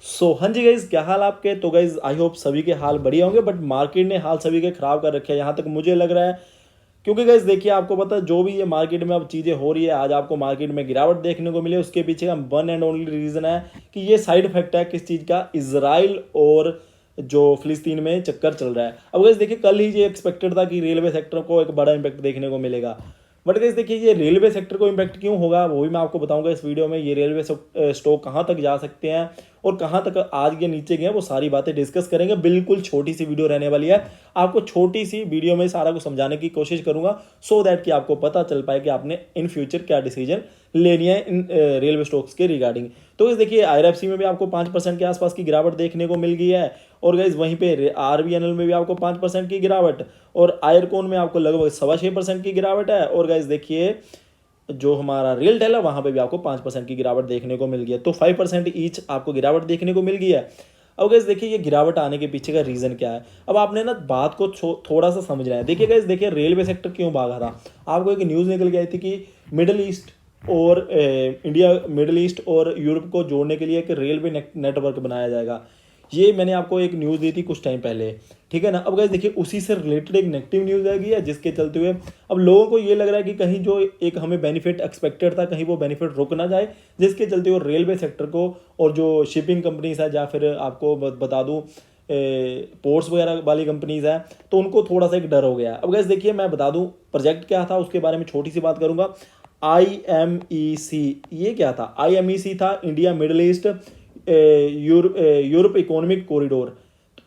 हाँ जी गाइज, क्या हाल आपके। तो गाइज आई होप सभी के हाल बढ़िया होंगे, बट मार्केट ने हाल सभी के खराब कर रखे हैं यहाँ तक मुझे लग रहा है। क्योंकि गाइज देखिए, आपको पता है जो भी ये मार्केट में अब चीज़ें हो रही है, आज आपको मार्केट में गिरावट देखने को मिले, उसके पीछे का वन एंड ओनली रीज़न है कि ये साइड इफेक्ट है किस चीज़ का, इसराइल और जो फिलिस्तीन में चक्कर चल रहा है। अब गाइज देखिए, कल ही ये एक्सपेक्टेड था कि रेलवे सेक्टर को एक बड़ा इम्पैक्ट देखने को मिलेगा। बट गाइस देखिए, ये रेलवे सेक्टर को इम्पैक्ट क्यों होगा वो भी मैं आपको बताऊंगा इस वीडियो में। ये रेलवे स्टॉक कहाँ तक जा सकते हैं और कहाँ तक आज के नीचे गए, वो सारी बातें डिस्कस करेंगे। बिल्कुल छोटी सी वीडियो रहने वाली है, आपको छोटी सी वीडियो में सारा कुछ समझाने की कोशिश करूंगा, सो दैट कि आपको पता चल पाए कि आपने इन फ्यूचर क्या डिसीजन लेनी है इन रेलवे स्टॉक्स के रिगार्डिंग। तो इस देखिए, आईआरएफसी में भी आपको 5% के आसपास की गिरावट देखने को मिल गई है, और गाइज वहीं पे आरबीएनएल में भी आपको 5% की गिरावट, और आयरकॉन में आपको लगभग 6.25% की गिरावट है। और गाइज देखिए, जो हमारा रियल टेल है वहां पे भी आपको 5% की गिरावट देखने को मिल गई है। तो 5% ईच आपको गिरावट देखने को मिल गई है। अब गाइज देखिए, ये गिरावट आने के पीछे का रीजन क्या है, अब आपने ना बात को थोड़ा सा समझना है। देखिए गाइज, देखिए रेलवे सेक्टर क्यों भागा था। आपको एक न्यूज़ निकल के आई थी कि मिडल ईस्ट और इंडिया, मिडल ईस्ट और यूरोप को जोड़ने के लिए एक रेलवे नेटवर्क बनाया जाएगा। ये मैंने आपको एक न्यूज़ दी थी कुछ टाइम पहले, ठीक है ना। अब गाइस देखिए, उसी से रिलेटेड एक नेगेटिव न्यूज़ आ गई है, जिसके चलते हुए अब लोगों को ये लग रहा है कि कहीं जो एक हमें बेनिफिट एक्सपेक्टेड था, कहीं वो बेनिफिट रुक ना जाए, जिसके चलते हुए रेलवे सेक्टर को और जो शिपिंग कंपनीज है, या फिर आपको बता दूँ पोर्ट्स वगैरह वाली कंपनीज है, तो उनको थोड़ा सा एक डर हो गया। अब गाइस देखिए, मैं बता दूँ प्रोजेक्ट क्या था, उसके बारे में छोटी सी बात करूंगा। IMEC, ये क्या था? IMEC था India Middle East Europe economic corridor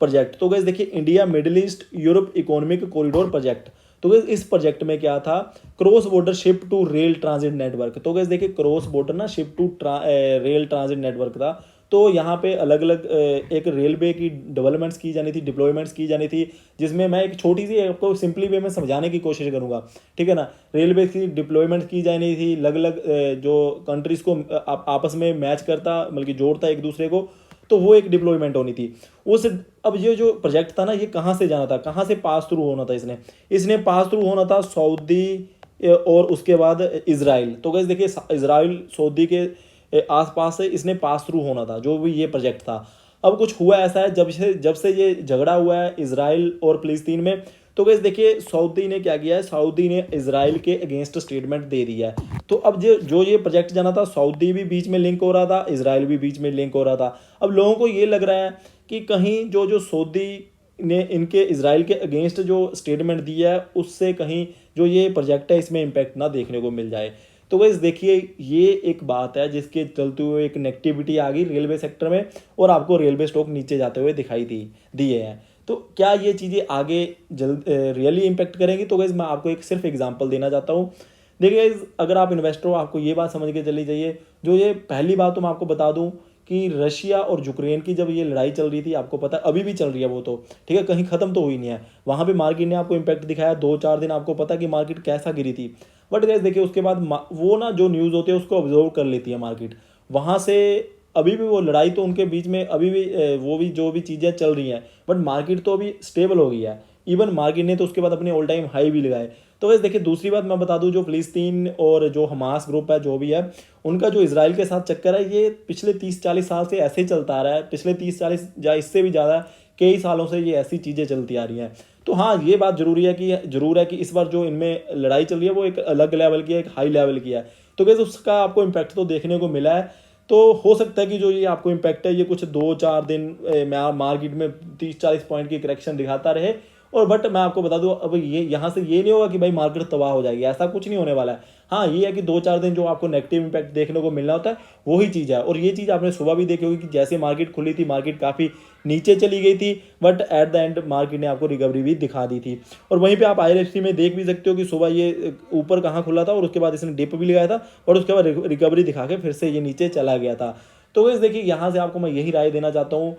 project. तो गैस देखिए, India Middle East Europe economic corridor project. तो गैस इस प्रोजेक्ट में क्या था, cross border ship to rail transit network. तो गैस देखिए, क्रॉस बॉर्डर ना ship to rail transit network था। तो यहाँ पे अलग अलग एक रेलवे की डेवलपमेंट्स की जानी थी, डिप्लॉयमेंट्स की जानी थी, जिसमें मैं एक छोटी सी आपको सिंपली वे में समझाने की कोशिश करूंगा, ठीक है ना। रेलवे की डिप्लॉयमेंट की जानी थी, अलग अलग जो कंट्रीज को आपस में मैच करता, बल्कि जोड़ता एक दूसरे को, तो वो एक डिप्लॉयमेंट होनी थी उस। अब ये जो प्रोजेक्ट था ना, ये कहाँ से जाना था, कहाँ से पास थ्रू होना था, इसने इसने पास थ्रू होना था सऊदी और उसके बाद इसराइल। तो गैस देखिए, इसराइल सऊदी के आसपास से इसने पास थ्रू होना था, जो भी ये प्रोजेक्ट था। अब कुछ हुआ ऐसा है, जब से ये झगड़ा हुआ है इसराइल और फिलिस्तीन में, तो गैस देखिए, सऊदी ने क्या किया है, सऊदी ने इसराइल के अगेंस्ट स्टेटमेंट दे दिया है। तो अब जो ये प्रोजेक्ट जाना था, सऊदी भी बीच में लिंक हो रहा था, इसराइल भी बीच में लिंक हो रहा था। अब लोगों को ये लग रहा है कि कहीं जो जो सऊदी ने इनके इसराइल के अगेंस्ट जो स्टेटमेंट दिया है, उससे कहीं जो ये प्रोजेक्ट है इसमें इम्पैक्ट ना देखने को मिल जाए। तो वैसे देखिए, ये एक बात है जिसके चलते हुए एक नेगेटिविटी आ गई रेलवे सेक्टर में, और आपको रेलवे स्टॉक नीचे जाते हुए दिखाई दिए हैं। तो क्या ये चीज़ें आगे जल्द रियली इम्पैक्ट करेंगी? तो गाइज मैं आपको एक सिर्फ एग्जांपल देना चाहता हूँ। देखिए गाइज, अगर आप इन्वेस्टर हो, आपको ये बात समझ के चली जाइए। जो ये पहली बात तो मैं आपको बता दूं कि रशिया और यूक्रेन की जब ये लड़ाई चल रही थी, आपको पता है अभी भी चल रही है वो, तो ठीक है, कहीं ख़त्म तो हुई नहीं है। वहाँ पे मार्केट ने आपको इम्पैक्ट दिखाया 2-4 दिन, आपको पता है कि मार्केट कैसा गिरी थी। बट गाइज देखिए, उसके बाद वो ना जो न्यूज़ होती है उसको ऑब्जर्व कर लेती है मार्केट, वहाँ से अभी भी वो लड़ाई तो उनके बीच में अभी भी वो भी जो भी चीज़ें चल रही हैं, बट मार्केट तो अभी स्टेबल हो गई है। इवन मार्केट ने तो उसके बाद अपने ऑल टाइम हाई भी लगाए। तो वैसे देखिए, दूसरी बात मैं बता दूं, जो फिलिस्तीन और जो हमास ग्रुप है जो भी है, उनका जो इसराइल के साथ चक्कर है, ये पिछले 30-40 साल से ऐसे ही चलता आ रहा है। पिछले 30-40 या इससे भी ज़्यादा कई सालों से ये ऐसी चीज़ें चलती आ रही हैं। तो हाँ, ये बात जरूर है कि इस बार जो इनमें लड़ाई चल रही है वो एक अलग लेवल की है, एक हाई लेवल की है। तो कैसे उसका आपको इम्पैक्ट तो देखने को मिला है। तो हो सकता है कि जो ये आपको इम्पैक्ट है, ये कुछ 2-4 दिन मार्केट में 30-40 पॉइंट की करेक्शन दिखाता रहे। और बट मैं आपको बता दूं, अब ये यहाँ से ये नहीं होगा कि भाई मार्केट तबाह हो जाएगी, ऐसा कुछ नहीं होने वाला है। हाँ, ये है कि 2-4 दिन जो आपको नेगेटिव इम्पैक्ट देखने को मिलना होता है, वही चीज़ है। और ये चीज़ आपने सुबह भी देखी होगी कि जैसे मार्केट खुली थी, मार्केट काफ़ी नीचे चली गई थी, but at the end market ने आपको रिकवरी भी दिखा दी थी। और वहीं पे आप IRFC में देख भी सकते हो कि सुबह ये ऊपर कहाँ खुला था, और उसके बाद इसने डिप भी लगाया था, और उसके बाद रिकवरी दिखा के फिर से ये नीचे चला गया था। तो वैसे देखिए, यहाँ से आपको मैं यही राय देना चाहता हूँ।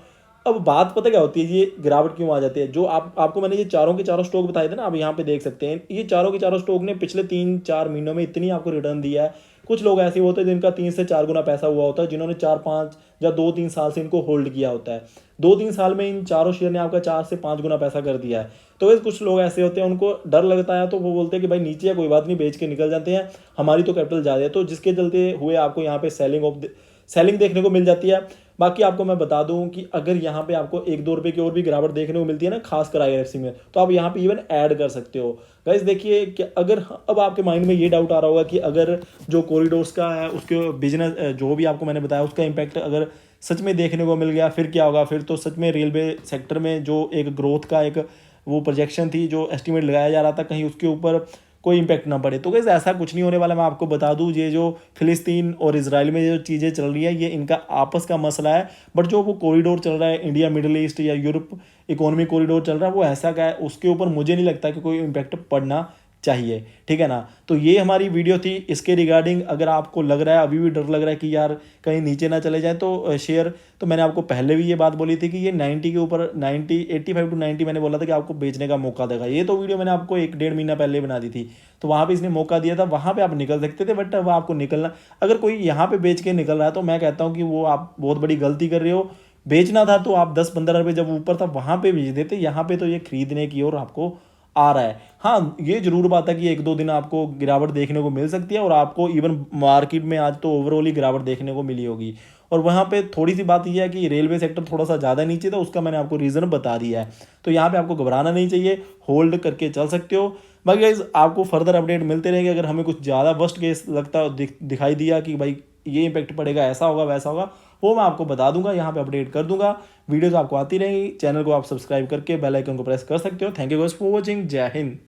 अब बात पता क्या होती है, ये गिरावट क्यों आ जाती है, जो आपको मैंने ये चारों के चारों स्टॉक बताए थे ना, आप यहाँ पे देख सकते हैं, ये चारों के चारों स्टॉक ने पिछले 3-4 महीनों में इतनी आपको रिटर्न दिया है। कुछ लोग ऐसे होते हैं जिनका 3 से 4 गुना पैसा हुआ होता है, जिन्होंने 4-5 या 2-3 साल से इनको होल्ड किया होता है। 2-3 साल में इन चारों शेयर ने आपका 4 से 5 गुना पैसा कर दिया है। तो वैसे कुछ लोग ऐसे होते हैं, उनको डर लगता है, तो वो बोलते हैं कि भाई नीचे है, कोई बात नहीं, बेच के निकल जाते हैं, हमारी तो कैपिटल ज़्यादा है। तो जिसके चलते हुए आपको यहाँ पे सेलिंग देखने को मिल जाती है। बाकी आपको मैं बता दूं कि अगर यहाँ पे आपको 1-2 रुपए की और भी गिरावट देखने को मिलती है ना, खासकर IRFC में, तो आप यहाँ पे इवन ऐड कर सकते हो। गाइस देखिए कि अगर अब आपके माइंड में ये डाउट आ रहा होगा कि अगर जो कॉरिडोर्स का है उसके बिजनेस जो भी आपको मैंने बताया उसका इम्पैक्ट अगर सच में देखने को मिल गया फिर क्या होगा। फिर तो सच में रेलवे सेक्टर में जो एक ग्रोथ का एक वो प्रोजेक्शन थी, जो एस्टिमेट लगाया जा रहा था, कहीं उसके ऊपर कोई इम्पैक्ट ना पड़े। तो गाइस ऐसा कुछ नहीं होने वाला। मैं आपको बता दूं, ये जो फिलिस्तीन और इजराइल में जो चीज़ें चल रही है ये इनका आपस का मसला है। बट जो वो कॉरिडोर चल रहा है इंडिया मिडिल ईस्ट या यूरोप इकोनॉमिक कॉरिडोर चल रहा है वो ऐसा का है, उसके ऊपर मुझे नहीं लगता कि कोई इम्पैक्ट पड़ना चाहिए, ठीक है ना। तो ये हमारी वीडियो थी इसके रिगार्डिंग। अगर आपको लग रहा है अभी भी डर लग रहा है कि यार कहीं नीचे ना चले जाए तो शेयर, तो मैंने आपको पहले भी ये बात बोली थी कि ये 90 के ऊपर 90 85 टू 90 मैंने बोला था कि आपको बेचने का मौका देगा। ये तो वीडियो मैंने आपको 1-1.5 महीना पहले बना दी थी, तो वहाँ पे इसने मौका दिया था, वहाँ पे आप निकल सकते थे। बट अब आपको निकलना, अगर कोई यहाँ पे बेच के निकल रहा है तो मैं कहता हूँ कि वो आप बहुत बड़ी गलती कर रहे हो। बेचना था तो आप 10-15 रुपये जब ऊपर था वहाँ पे बेच देते, यहाँ पे तो ये खरीदने की और आपको आ रहा है। हाँ ये जरूर बात है कि 1-2 दिन आपको गिरावट देखने को मिल सकती है, और आपको इवन मार्केट में आज तो ओवरऑल ही गिरावट देखने को मिली होगी। और वहाँ पे थोड़ी सी बात यह है कि रेलवे सेक्टर थोड़ा सा ज़्यादा नीचे था, उसका मैंने आपको रीज़न बता दिया है। तो यहाँ पे आपको घबराना नहीं चाहिए, होल्ड करके चल सकते हो। बाकी गाइस आपको फर्दर अपडेट मिलते रहेंगे। अगर हमें कुछ ज़्यादा वर्स्ट केस लगता दिखाई दिया कि भाई ये इंपैक्ट पड़ेगा, ऐसा होगा वैसा होगा, वो मैं आपको बता दूंगा, यहाँ पे अपडेट कर दूंगा। वीडियोस आपको आती रहेंगी, चैनल को आप सब्सक्राइब करके बेल आइकन को प्रेस कर सकते हो। Thank you guys for watching. जय हिंद।